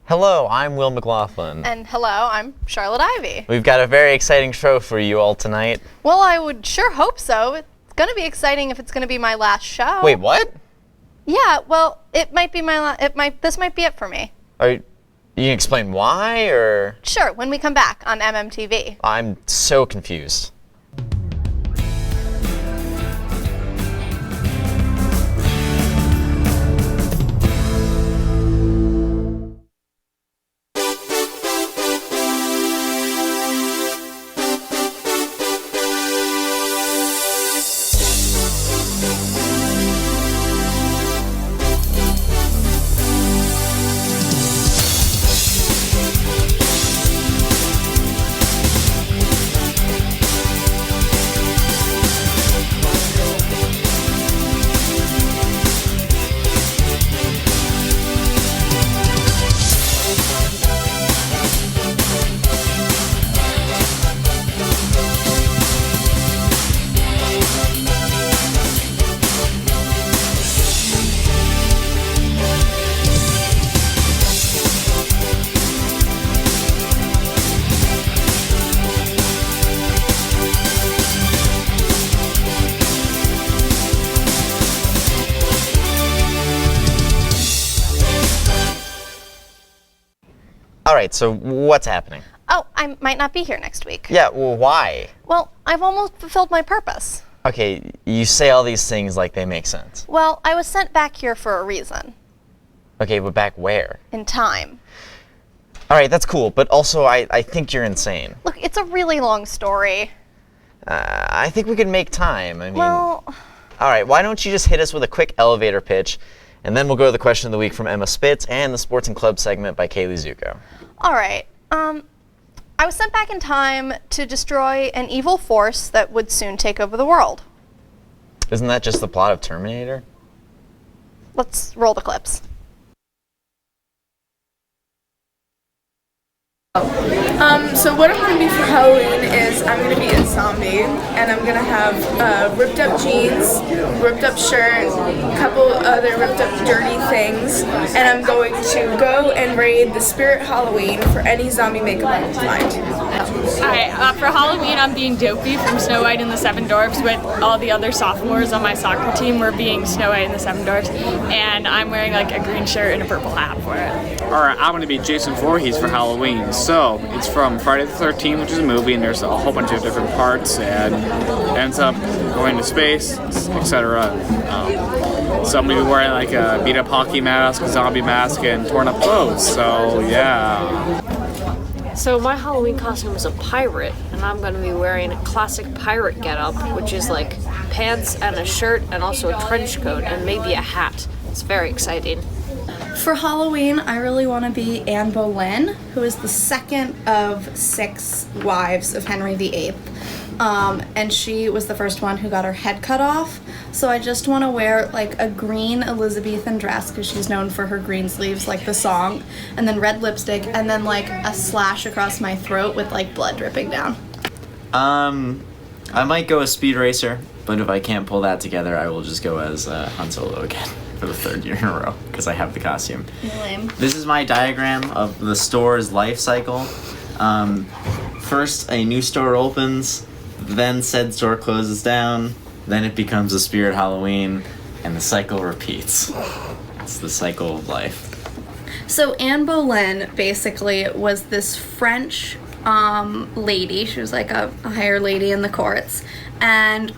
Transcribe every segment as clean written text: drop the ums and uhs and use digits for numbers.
Hello, I'm Will McLaughlin. And hello, I'm Charlotte Ivy. We've got a very exciting show for you all tonight. Well, I would sure hope so. It's going to be exciting if it's going to be my last show. Wait, what? Yeah, well, it might be this might be it for me. You can explain why, or? Sure, when we come back on MMTV. I'm so confused. All right, so what's happening? Oh, I might not be here next week. Yeah, well, why? Well, I've almost fulfilled my purpose. Okay, you say all these things like they make sense. Well, I was sent back here for a reason. Okay, but back where? In time. All right, that's cool, but also I think you're insane. Look, it's a really long story. I think we could make time. I mean, Well, all right, why don't you just hit us with a quick elevator pitch, and then we'll go to the question of the week from Emma Spitz and the Sports and Club segment by Kaylee Zuko. all right. I was sent back in time to destroy an evil force that would soon take over the world. Isn't that just the plot of Terminator? Let's roll the clips. So what I'm going to be for Halloween is I'm going to be a zombie, and I'm going to have ripped up jeans, ripped up shirt, a couple other ripped up dirty things, and I'm going to go and raid the Spirit Halloween for any zombie makeup I can find. Hi, for Halloween I'm being Dopey from Snow White and the Seven Dwarfs with all the other sophomores on my soccer team. We're being Snow White and the Seven Dwarfs, and I'm wearing like a green shirt and a purple hat for it. Alright, I'm going to be Jason Voorhees for Halloween. So, it's from Friday the 13th, which is a movie, and there's a whole bunch of different parts, and ends up going to space, etc. So I'm going to be wearing like a beat-up hockey mask, a zombie mask, and torn-up clothes, so yeah. So my Halloween costume is a pirate, and I'm going to be wearing a classic pirate getup, which is like pants and a shirt and also a trench coat and maybe a hat. It's very exciting. For Halloween, I really want to be Anne Boleyn, who is the second of 6 wives of Henry VIII. And she was the first one who got her head cut off. So I just want to wear like a green Elizabethan dress, because she's known for her green sleeves, like the song, and then red lipstick, and then like a slash across my throat with like blood dripping down. I might go as Speed Racer, but if I can't pull that together, I will just go as Han Solo again for the 3rd year in a row, because I have the costume. Lame. This is my diagram of the store's life cycle. First, a new store opens, then said store closes down, then it becomes a Spirit Halloween, and the cycle repeats. It's the cycle of life. So Anne Boleyn basically was this French lady. She was like a higher lady in the courts, and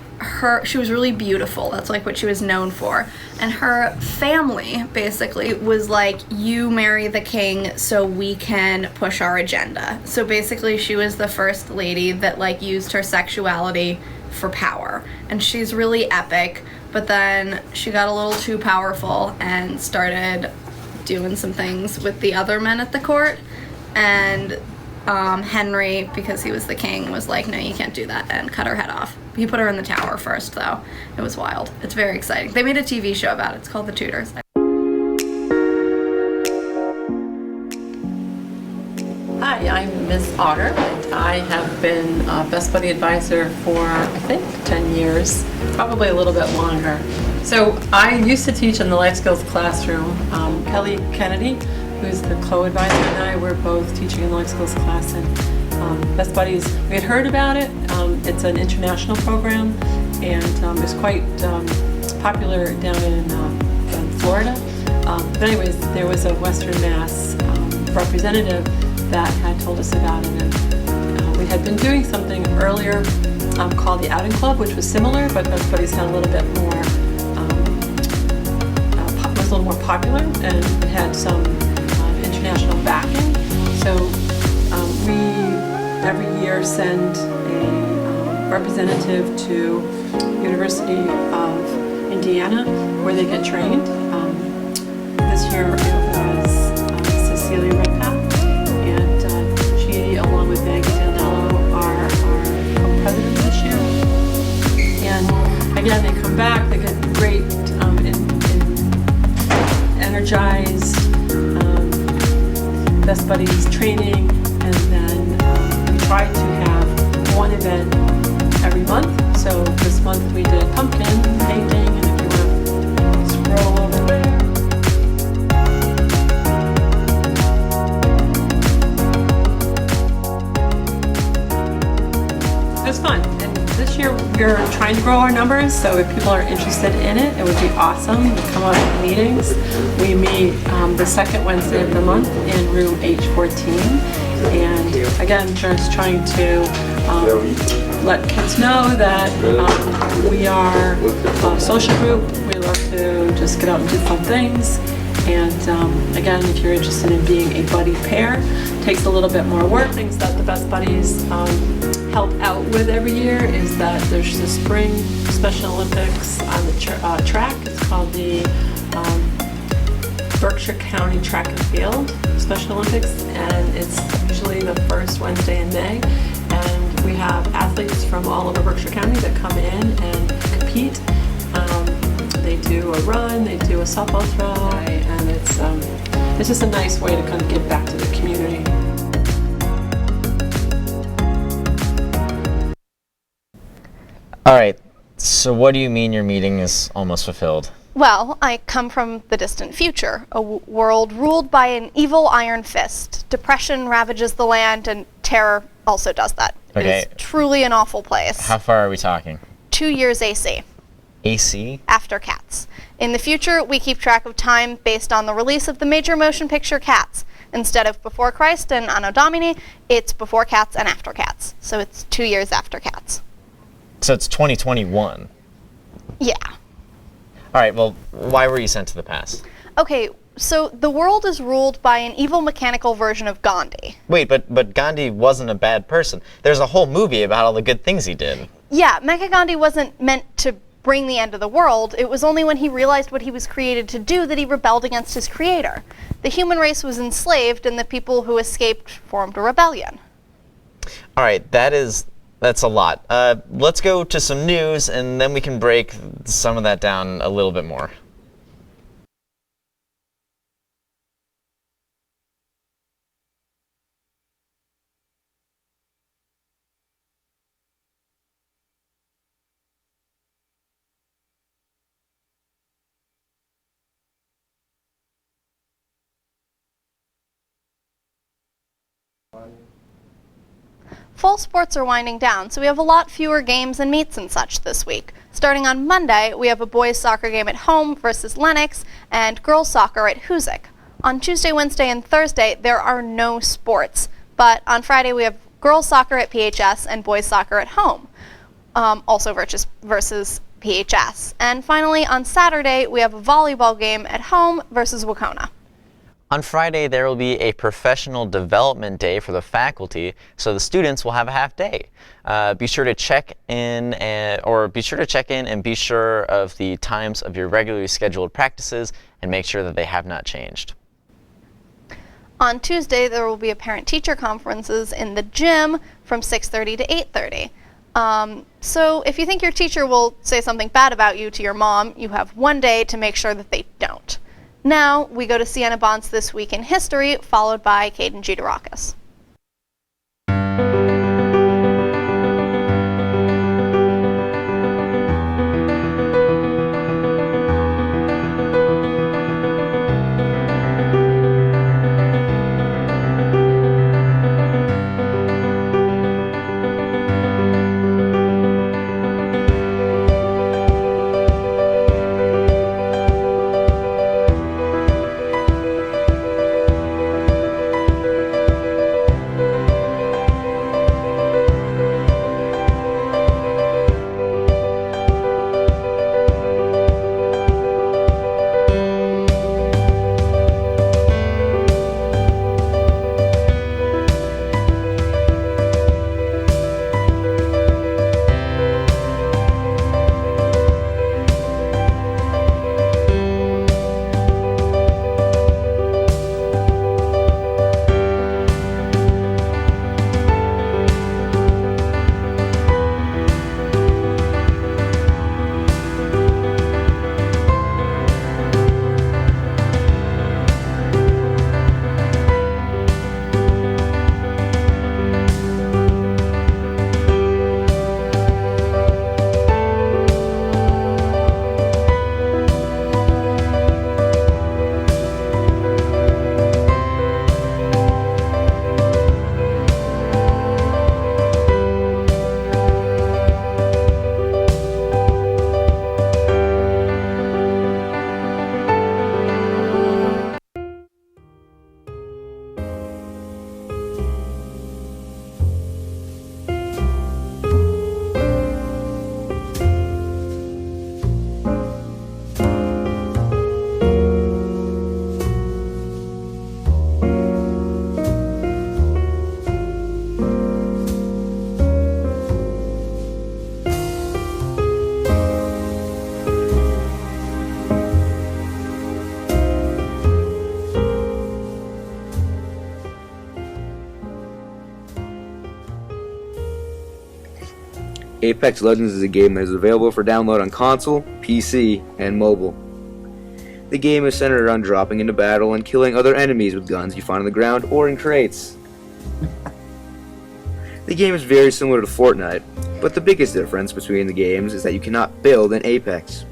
she was really beautiful. That's like what she was known for. And her family basically was like, you marry the king so we can push our agenda. So basically she was the first lady that like used her sexuality for power. And she's really epic, but then she got a little too powerful and started doing some things with the other men at the court. And Henry, because he was the king, was like, no, you can't do that, and cut her head off. He put her in the tower first, though. It was wild. It's very exciting. They made a TV show about it. It's called The Tudors. Hi, I'm Miss Otter, and I have been Best Buddy Advisor for, I think, 10 years, probably a little bit longer. So I used to teach in the life skills classroom. Kelly Kennedy who's the co-advisor, and I, we're both teaching in the life skills class. And Best Buddies, we had heard about it. It's an international program, and it's quite popular down in Florida. But anyways, there was a Western Mass representative that had told us about it, and we had been doing something earlier called the Outing Club, which was similar, but Best Buddies had a little bit more, was a little more popular, and it had some international backing. So we every year send a representative to University of Indiana where they get trained. This year it was Cecilia Redpath, and she, along with Maggie Danello, are our co-president this year. And again, they come back, they get great, energized Best Buddies training, and then we try to have one event every month. So this month we did pumpkin painting, and if you want to scroll over there. It was fun, and this year we're trying to grow our numbers, so if people are interested in it, it would be awesome to come out to meetings. We meet the second Wednesday of the month in room H14, and again, just trying to let kids know that we are a social group. We love to just get out and do fun things. And again, if you're interested in being a buddy pair, it takes a little bit more work. Things that the Best Buddies help out with every year is that there's the Spring Special Olympics on the track. It's called the Berkshire County Track and Field Special Olympics, and it's usually the first Wednesday in May. And we have athletes from all over Berkshire County that come in and compete. They do a run, they do a softball throw, and it's just a nice way to kind of give back to the community. All right, so what do you mean your meeting is almost fulfilled? Well, I come from the distant future, a world ruled by an evil iron fist. Depression ravages the land, and terror also does that. Okay. It is truly an awful place. How far are we talking? 2 years AC. AC? After Cats. In the future, we keep track of time based on the release of the major motion picture Cats. Instead of before Christ and Anno Domini, it's before Cats and after Cats. So it's 2 years after Cats. So it's 2021. Yeah. All right, well, why were you sent to the past? Okay, so the world is ruled by an evil mechanical version of Gandhi. Wait, but Gandhi wasn't a bad person. There's a whole movie about all the good things he did. Yeah, Mecha Gandhi wasn't meant to bring the end of the world. It was only when he realized what he was created to do that he rebelled against his creator. The human race was enslaved, and the people who escaped formed a rebellion. All right, that's a lot. Let's go to some news, and then we can break some of that down a little bit more. Fall sports are winding down, so we have a lot fewer games and meets and such this week. Starting on Monday, we have a boys soccer game at home versus Lennox and girls soccer at Hoosick. On Tuesday, Wednesday, and Thursday, there are no sports, but on Friday we have girls soccer at PHS and boys soccer at home, also versus PHS. And finally, on Saturday, we have a volleyball game at home versus Wacona. On Friday, there will be a professional development day for the faculty, so the students will have a half day. Be sure to check in and be sure of the times of your regularly scheduled practices and make sure that they have not changed. On Tuesday, there will be a parent-teacher conferences in the gym from 6:30 to 8:30. So if you think your teacher will say something bad about you to your mom, you have one day to make sure that they don't. Now, we go to Sienna Bonds This Week in History, followed by Caden Giderakis. Apex Legends is a game that is available for download on console, PC, and mobile. The game is centered around dropping into battle and killing other enemies with guns you find on the ground or in crates. The game is very similar to Fortnite, but the biggest difference between the games is that you cannot build in Apex.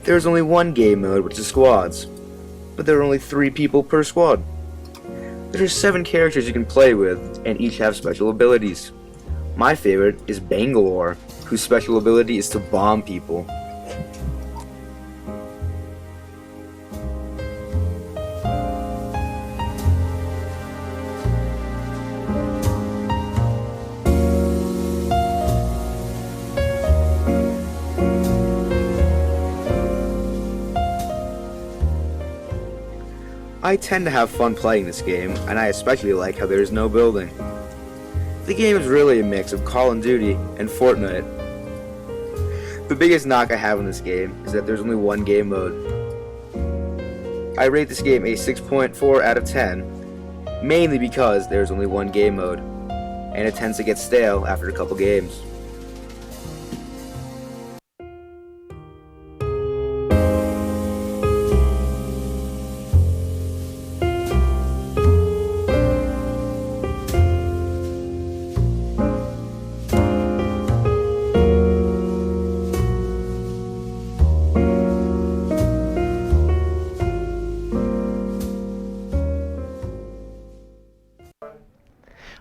There is only one game mode, which is squads, but there are only 3 people per squad. There are 7 characters you can play with, and each have special abilities. My favorite is Bangalore, whose special ability is to bomb people. I tend to have fun playing this game, and I especially like how there is no building. The game is really a mix of Call of Duty and Fortnite. The biggest knock I have on this game is that there's only one game mode. I rate this game a 6.4 out of 10, mainly because there's only one game mode, and it tends to get stale after a couple games.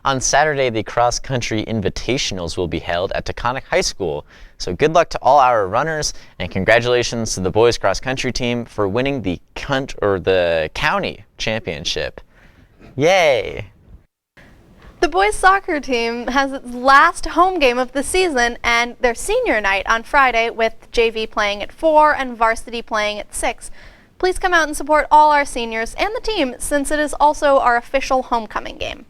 On Saturday, the cross-country invitationals will be held at Taconic High School. So good luck to all our runners, and congratulations to the boys cross-country team for winning the county championship. Yay! The boys soccer team has its last home game of the season and their senior night on Friday, with JV playing at 4 and varsity playing at 6. Please come out and support all our seniors and the team, since it is also our official homecoming game.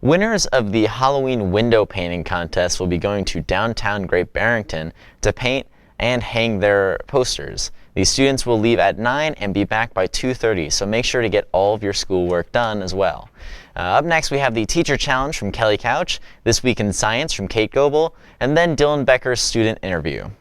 Winners of the Halloween window painting contest will be going to downtown Great Barrington to paint and hang their posters. These students will leave at 9 and be back by 2:30, so make sure to get all of your schoolwork done as well. Up next, we have the Teacher Challenge from Kelly Couch, This Week in Science from Kate Goebel, and then Dylan Becker's student interview.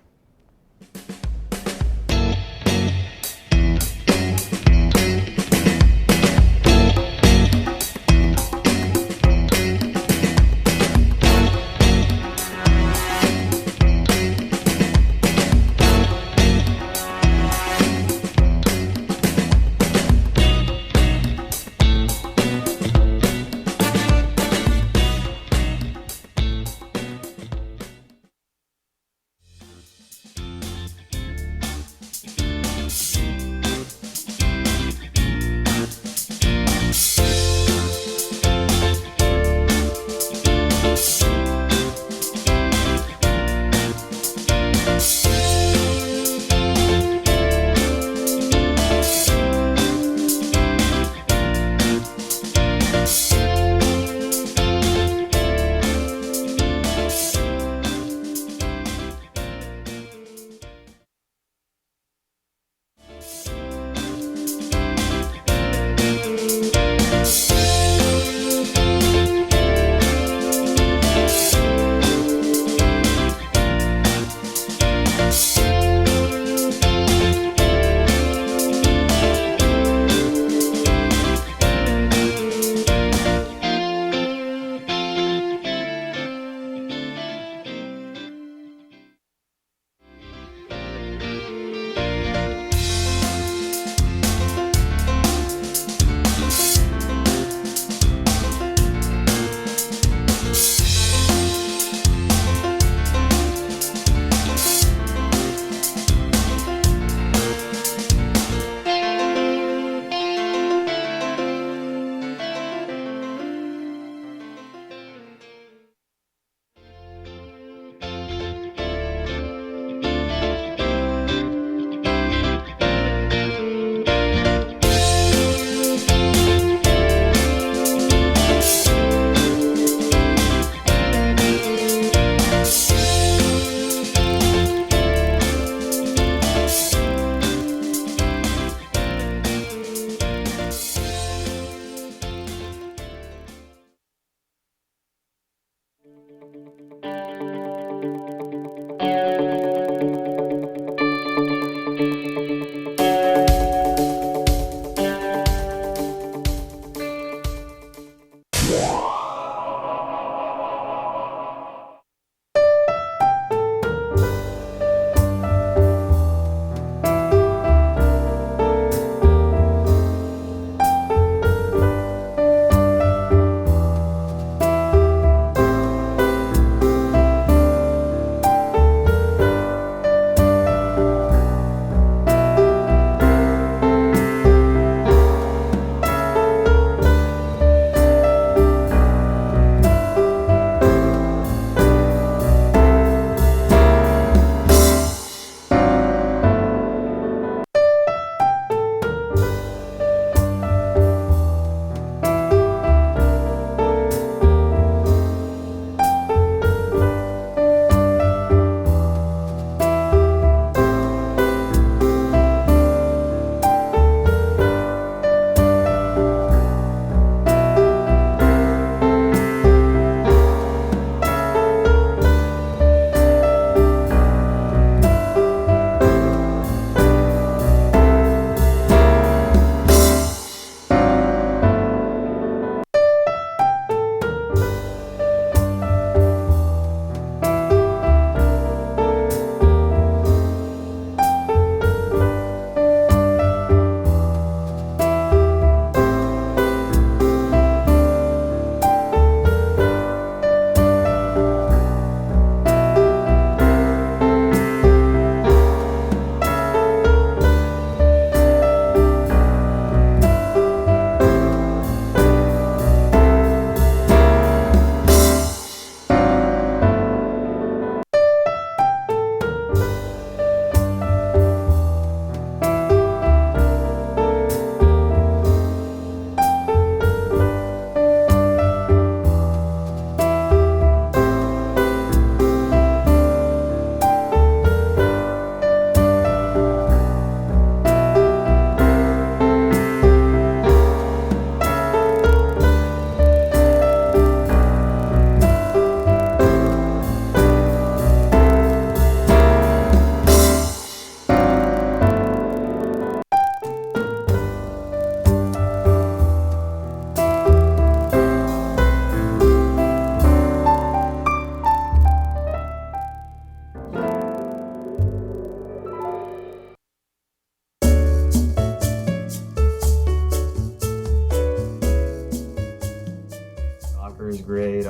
great.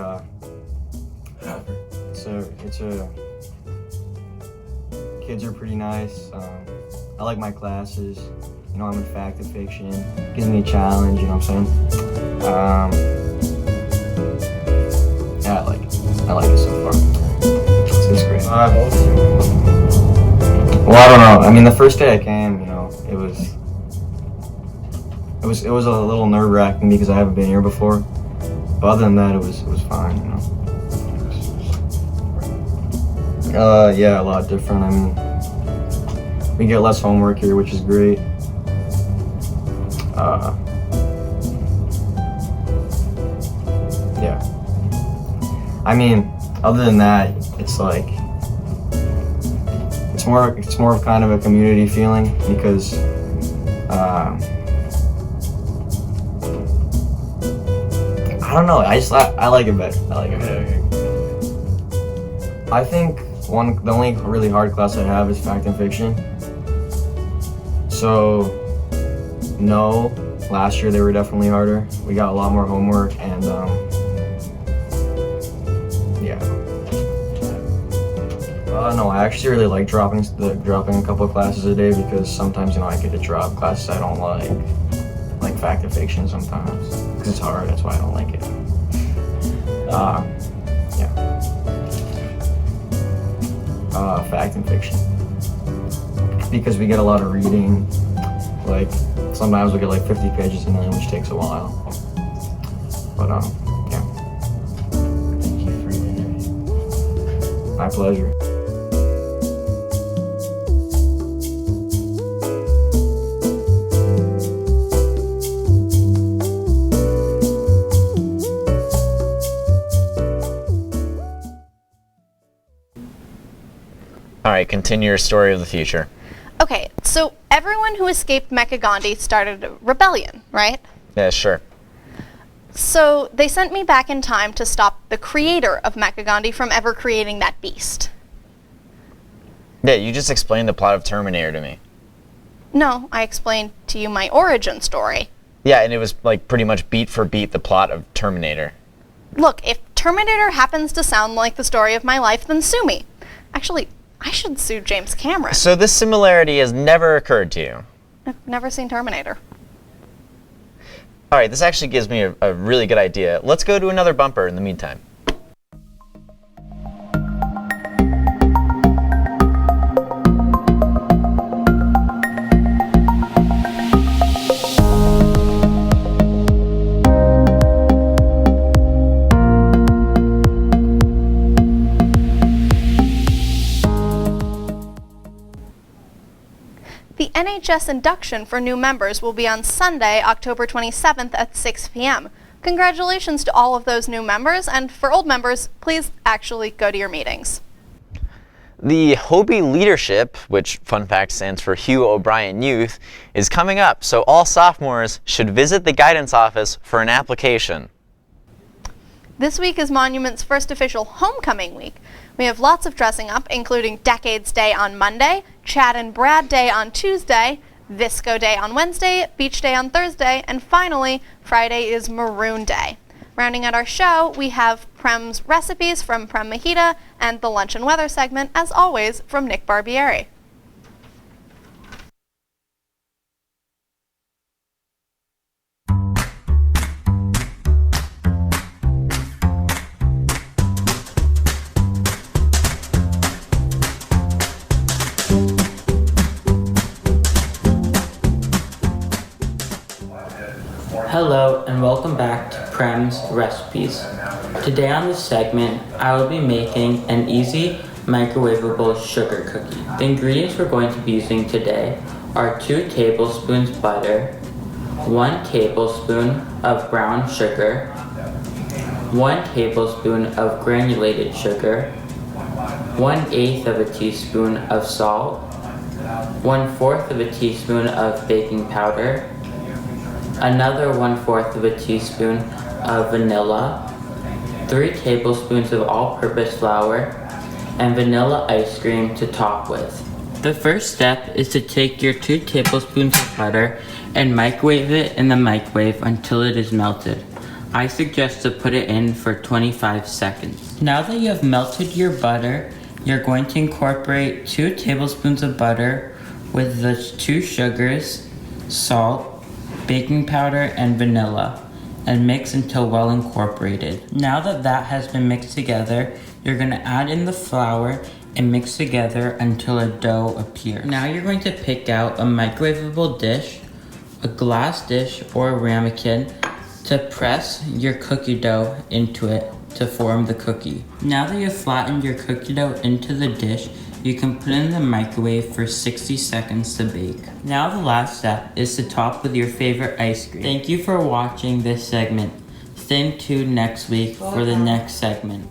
Kids are pretty nice. I like my classes. You know, I'm in fact and fiction. Gives me a challenge, you know what I'm saying? Yeah, I like it. I like it so far. It's great. Well, I don't know. I mean, the first day I came, you know, it was a little nerve-wracking because I haven't been here before. But other than that, it was fine, you know. Yeah, a lot different. I mean, we get less homework here, which is great. Yeah. I mean, other than that, it's like it's more of kind of a community feeling because I don't know. I like it better. I think the only really hard class I have is fact and fiction. So no, last year they were definitely harder. We got a lot more homework and yeah. No, I actually really like dropping a couple of classes a day because sometimes, you know, I get to drop classes I don't like fact and fiction sometimes because it's hard. That's why I don't like it. Yeah. Fact and fiction because we get a lot of reading. Like sometimes we get like 50 pages in there, which takes a while. But yeah. Thank you for your interview. My pleasure. All right, continue your story of the future. Okay, so everyone who escaped Mecha Gandhi started a rebellion, right? Yeah, sure. So they sent me back in time to stop the creator of Mecha Gandhi from ever creating that beast. Yeah, you just explained the plot of Terminator to me. No, I explained to you my origin story. Yeah, and it was like pretty much beat for beat the plot of Terminator. Look, if Terminator happens to sound like the story of my life, then sue me. Actually, I should sue James Cameron. So this similarity has never occurred to you? I've never seen Terminator. All right, this actually gives me a really good idea. Let's go to another bumper in the meantime. The NHS induction for new members will be on Sunday, October 27th at 6 p.m. Congratulations to all of those new members, and for old members, please actually go to your meetings. The Hobie Leadership, which fun fact stands for Hugh O'Brien Youth, is coming up, so all sophomores should visit the guidance office for an application. This week is Monument's first official homecoming week. We have lots of dressing up, including Decades Day on Monday, Chad and Brad Day on Tuesday, Visco Day on Wednesday, Beach Day on Thursday, and finally, Friday is Maroon Day. Rounding out our show, we have Prem's recipes from Prem Mahita and the Lunch and Weather segment, as always, from Nick Barbieri. Hello and welcome back to Prem's Recipes. Today on this segment, I will be making an easy microwavable sugar cookie. The ingredients we're going to be using today are 2 tablespoons butter, 1 tablespoon of brown sugar, 1 tablespoon of granulated sugar, 1/8 of a teaspoon of salt, 1/4 of a teaspoon of baking powder, another 1/4 of a teaspoon of vanilla, 3 tablespoons of all-purpose flour, and vanilla ice cream to top with. The first step is to take your 2 tablespoons of butter and microwave it in the microwave until it is melted. I suggest to put it in for 25 seconds. Now that you have melted your butter, you're going to incorporate 2 tablespoons of butter with the 2 sugars, salt, baking powder, and vanilla, and mix until well incorporated. Now that that has been mixed together, you're going to add in the flour and mix together until a dough appears. Now you're going to pick out a microwavable dish, a glass dish, or a ramekin to press your cookie dough into it to form the cookie. Now that you've flattened your cookie dough into the dish, you can put it in the microwave for 60 seconds to bake. Now the last step is to top with your favorite ice cream. Thank you for watching this segment. Stay tuned next week for the next segment.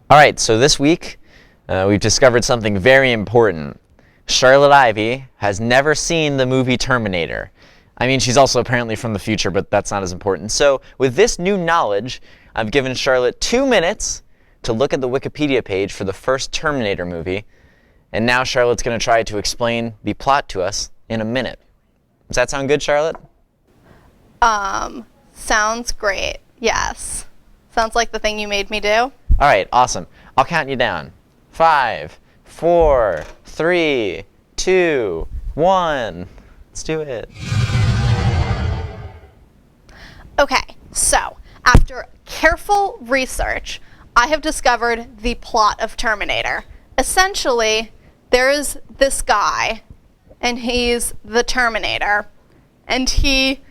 All right, so this week we've discovered something very important. Charlotte Ivy has never seen the movie Terminator. I mean, she's also apparently from the future, but that's not as important. So with this new knowledge, I've given Charlotte 2 minutes to look at the Wikipedia page for the first Terminator movie, and now Charlotte's going to try to explain the plot to us in a minute. Does that sound good, Charlotte? Sounds great. Yes. Sounds like the thing you made me do. All right, awesome. I'll count you down. 5, 4, 3, 2, 1. Let's do it. Okay, so after careful research, I have discovered the plot of Terminator. Essentially, there is this guy, and he's the Terminator, and he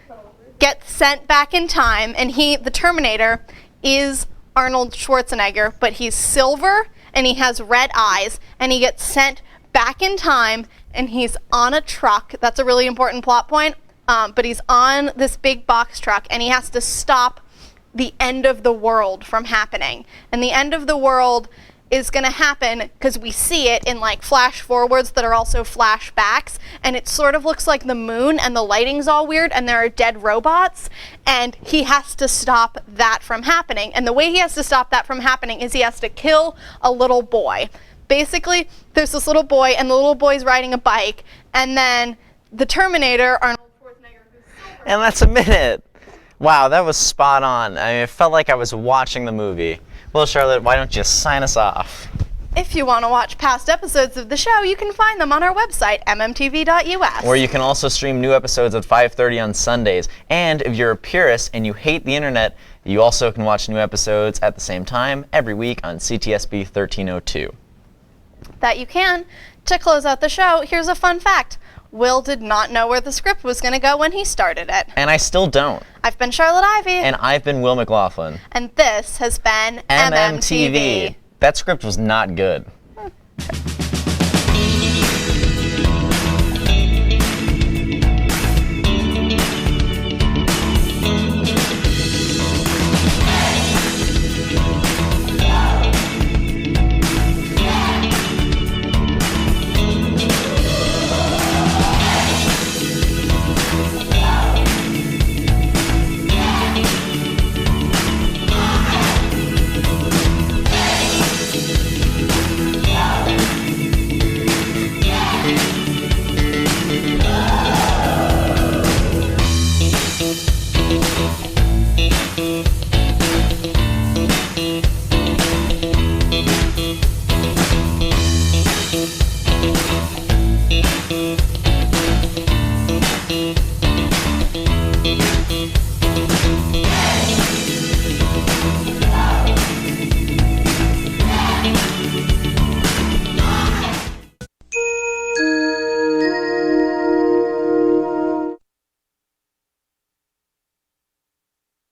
gets sent back in time, and the Terminator is Arnold Schwarzenegger, but he's silver and he has red eyes, and he gets sent back in time, and he's on a truck. That's a really important plot point. But he's on this big box truck, and he has to stop the end of the world from happening. And the end of the world is going to happen because we see it in like flash forwards that are also flashbacks, and it sort of looks like the moon, and the lighting's all weird, and there are dead robots, and he has to stop that from happening. And the way he has to stop that from happening is he has to kill a little boy. Basically, there's this little boy, and the little boy's riding a bike, and then the Terminator, Arnold Schwarzenegger, and that's a minute. Wow, that was spot on. I mean, it felt like I was watching the movie. Well, Charlotte, why don't you sign us off? If you want to watch past episodes of the show, you can find them on our website, mmtv.us. Or you can also stream new episodes at 5:30 on Sundays. And if you're a purist and you hate the internet, you also can watch new episodes at the same time every week on CTSB 1302. That you can. To close out the show, here's a fun fact. Will did not know where the script was going to go when he started it. And I still don't. I've been Charlotte Ivy. And I've been Will McLaughlin. And this has been MMTV. That script was not good.